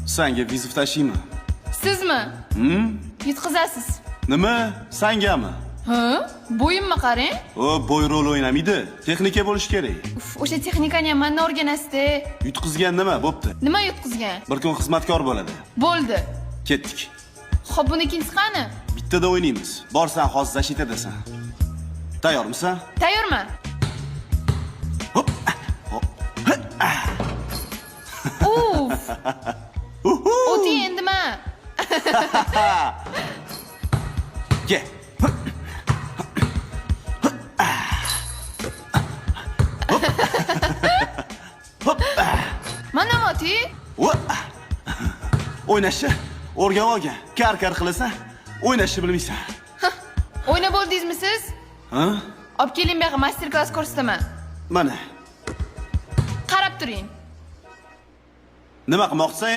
Senga vizif tashiymi? Sizmi? Yutqizasiz. Nima? Sangami? Ha? Bo'yimni qarang. O, bo'y rol o'ynamaydi. Texnika bo'lish kerak. Uf, o'sha texnikani ham mendan o'rganasiz-da. Yutqizgan nima bo'pti? Nima yutqizgan? Bir kun xizmatkor bo'ladi. Bo'ldi. Ketdik. Xo'p, bunikingiz qani? Bittada o'ynaymiz. Borsan hozir zashitadasan. Tayyormisan? Tayyorman. Hop. Uf. O'ting endimi? Ke. Mana o'ti. O'ynashni o'rganib olgan. Kar qilasan, o'ynashni bilmaysan. O'ynab bo'ldingizmi siz? Ha? Olib keling bu yoqqa master klass ko'rsataman. Mana. Qarab turing. Nima qilmoqchisan?